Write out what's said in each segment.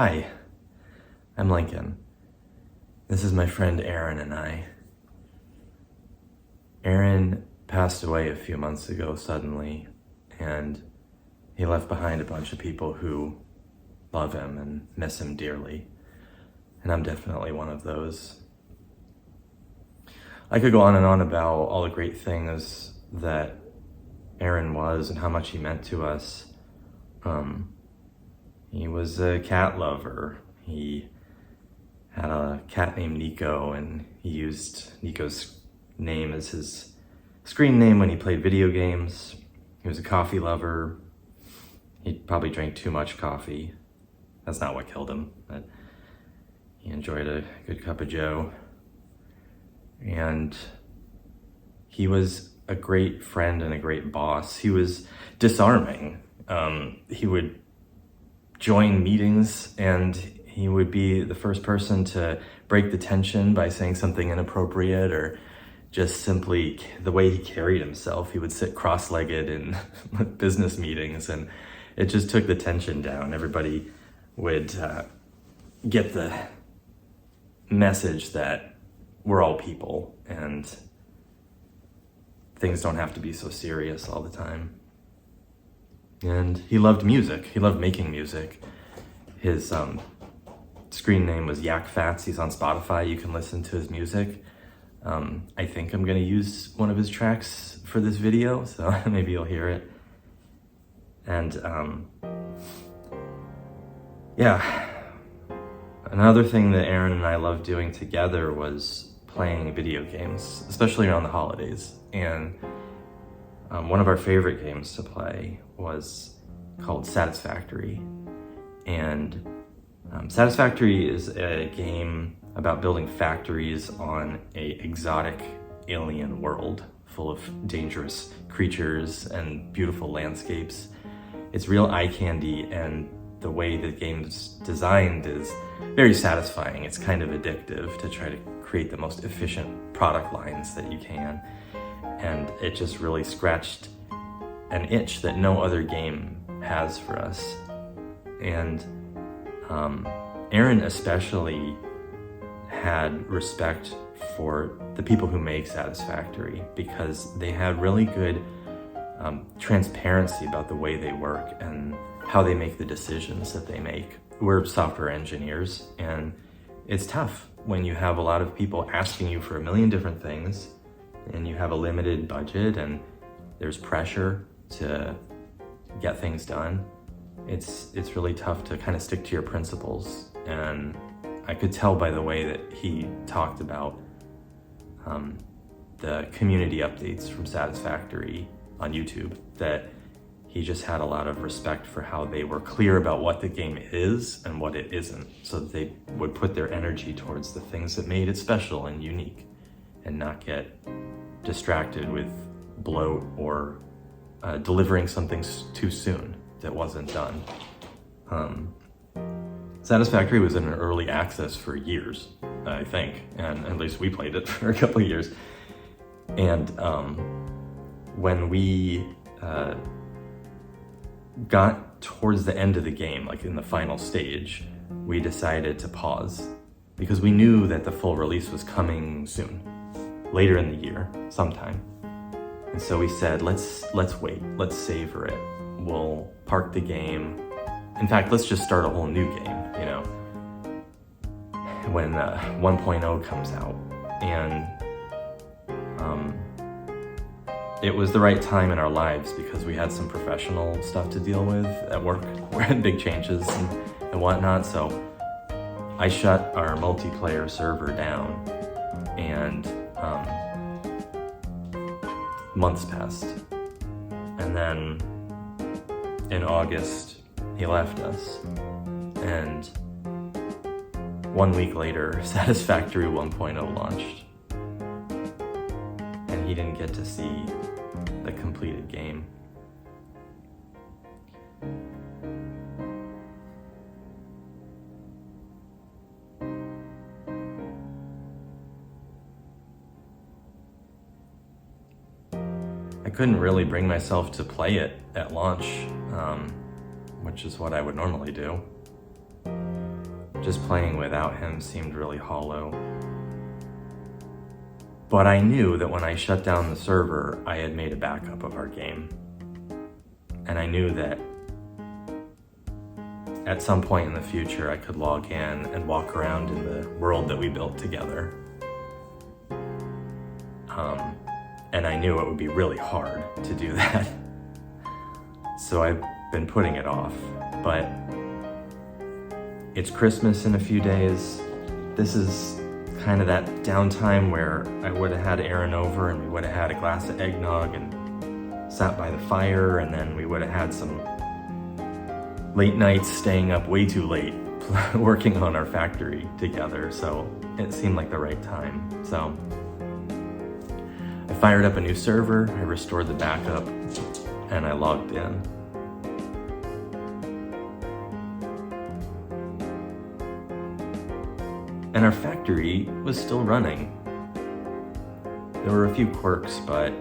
Hi, I'm Lincoln. This is my friend Aaron and I. Aaron passed away a few months ago suddenly, and he left behind a bunch of people who love him and miss him dearly, and I'm definitely one of those. I could go on and on about all the great things that Aaron was and how much he meant to us. He was a cat lover. He had a cat named Nico, and he used Nico's name as his screen name when he played video games. He was a coffee lover. He probably drank too much coffee. That's not what killed him, but he enjoyed a good cup of joe. And he was a great friend and a great boss. He was disarming. He would join meetings and he would be the first person to break the tension by saying something inappropriate, or just simply the way he carried himself. He would sit cross-legged in business meetings, and it just took the tension down. Everybody would get the message that we're all people and things don't have to be so serious all the time. And he loved music. He loved making music. His screen name was YAKFATS. He's on Spotify. You can listen to his music. I think I'm gonna use one of his tracks for this video, so maybe you'll hear it. And yeah, another thing that Aaron and I loved doing together was playing video games, especially around the holidays. And one of our favorite games to play was called Satisfactory. And Satisfactory is a game about building factories on an exotic alien world full of dangerous creatures and beautiful landscapes. It's real eye candy, and the way the game's designed is very satisfying. It's kind of addictive to try to create the most efficient product lines that you can. And it just really scratched an itch that no other game has for us. And Aaron especially had respect for the people who make Satisfactory, because they had really good transparency about the way they work and how they make the decisions that they make. We're software engineers, and it's tough when you have a lot of people asking you for a million different things, and you have a limited budget, and there's pressure to get things done. It's really tough to kind of stick to your principles. And I could tell by the way that he talked about the community updates from Satisfactory on YouTube, that he just had a lot of respect for how they were clear about what the game is and what it isn't, so that they would put their energy towards the things that made it special and unique, and not get distracted with bloat or delivering something too soon that wasn't done. Satisfactory was in an early access for years, I think, and at least we played it for a couple of years. And when we got towards the end of the game, like in the final stage, we decided to pause, because we knew that the full release was coming soon, later in the year, sometime. And so we said, let's wait, let's savor it. We'll park the game. In fact, let's just start a whole new game, you know, when 1.0 comes out. And it was the right time in our lives, because we had some professional stuff to deal with at work. We had big changes and whatnot. So I shut our multiplayer server down, and months passed. And then in August, he left us. And 1 week later, Satisfactory 1.0 launched. And he didn't get to see the completed game. I couldn't really bring myself to play it at launch, which is what I would normally do. Just playing without him seemed really hollow. But I knew that when I shut down the server, I had made a backup of our game. And I knew that at some point in the future, I could log in and walk around in the world that we built together. And I knew it would be really hard to do that. So I've been putting it off, but it's Christmas in a few days. This is kind of that downtime where I would have had Aaron over and we would have had a glass of eggnog and sat by the fire, and then we would have had some late nights staying up way too late working on our factory together, so it seemed like the right time. So I fired up a new server, I restored the backup, and I logged in. And our factory was still running. There were a few quirks, but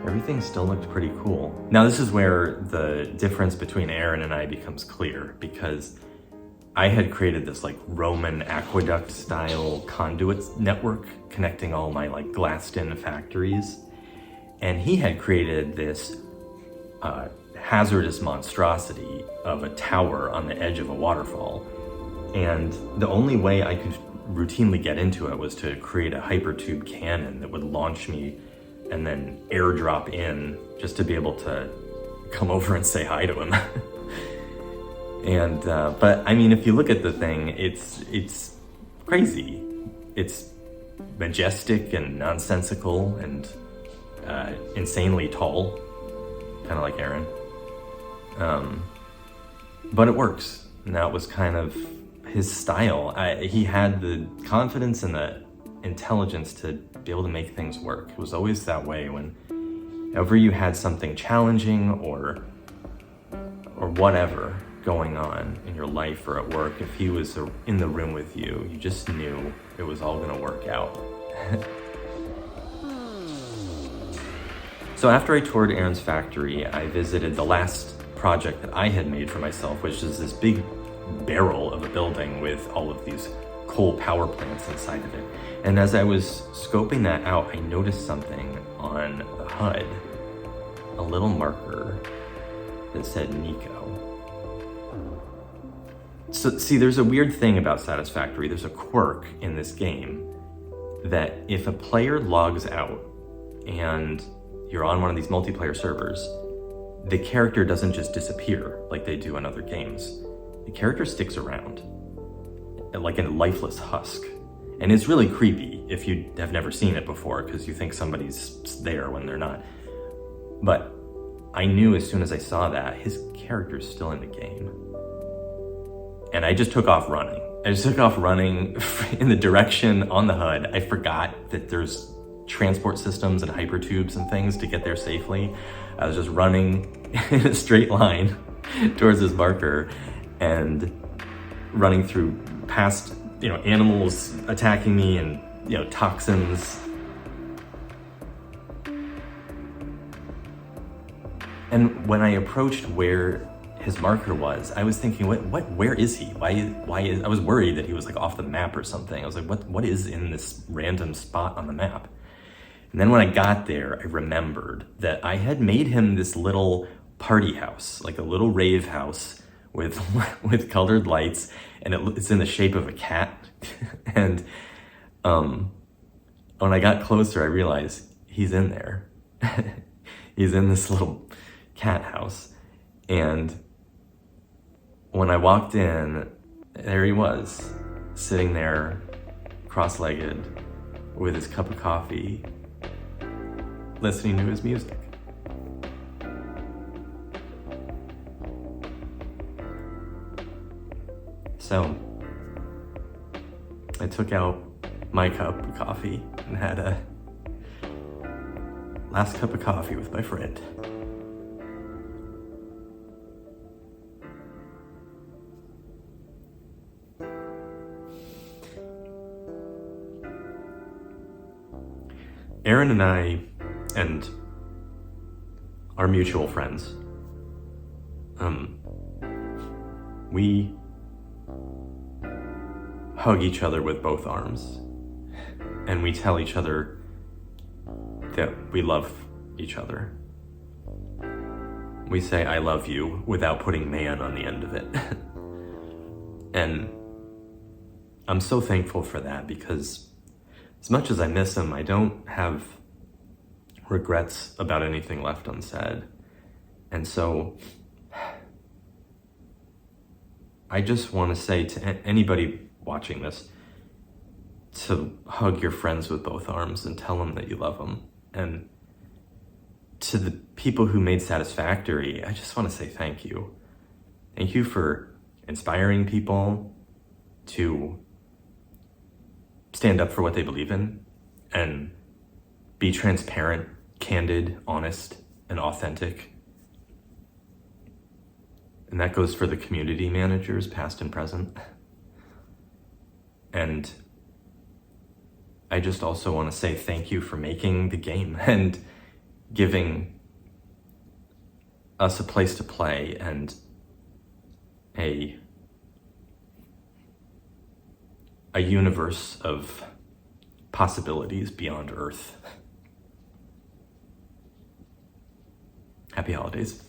everything still looked pretty cool. Now this is where the difference between Aaron and I becomes clear, because I had created this like Roman aqueduct style conduit network connecting all my like glassed-in factories. And he had created this hazardous monstrosity of a tower on the edge of a waterfall. And the only way I could routinely get into it was to create a hypertube cannon that would launch me and then airdrop in just to be able to come over and say hi to him. And but I mean, if you look at the thing, it's crazy. It's majestic and nonsensical and insanely tall, kind of like Aaron. But it works. And that was kind of his style. He had the confidence and the intelligence to be able to make things work. It was always that way whenever you had something challenging or whatever going on in your life or at work. If he was in the room with you, you just knew it was all gonna work out. So after I toured Aaron's factory, I visited the last project that I had made for myself, which is this big barrel of a building with all of these coal power plants inside of it. And as I was scoping that out, I noticed something on the HUD, a little marker that said Nico. So see, there's a weird thing about Satisfactory. There's a quirk in this game that if a player logs out and you're on one of these multiplayer servers, the character doesn't just disappear like they do in other games. The character sticks around, like a lifeless husk. And it's really creepy if you have never seen it before, because you think somebody's there when they're not. But I knew as soon as I saw that, his character's still in the game. And I just took off running. In the direction on the HUD. I forgot that there's transport systems and hypertubes and things to get there safely. I was just running in a straight line towards this marker and running through past, animals attacking me and, toxins. And when I approached where his marker was, I was thinking, where is he? I was worried that he was like off the map or something. I was like, what is in this random spot on the map? And then when I got there, I remembered that I had made him this little party house, like a little rave house with colored lights, and it's in the shape of a cat. And when I got closer, I realized he's in there. He's in this little cat house. And when I walked in, there he was, sitting there, cross-legged, with his cup of coffee, listening to his music. So I took out my cup of coffee and had a last cup of coffee with my friend. Aaron and I and our mutual friends, we hug each other with both arms. And we tell each other that we love each other. We say, I love you, without putting man on the end of it. And I'm so thankful for that, because as much as I miss him, I don't have regrets about anything left unsaid. And so I just want to say to anybody watching this to hug your friends with both arms and tell them that you love them. And to the people who made Satisfactory, I just want to say thank you. Thank you for inspiring people to stand up for what they believe in and be transparent, candid, honest, and authentic. And that goes for the community managers, past and present. And I just also want to say thank you for making the game and giving us a place to play and a universe of possibilities beyond Earth. Happy holidays.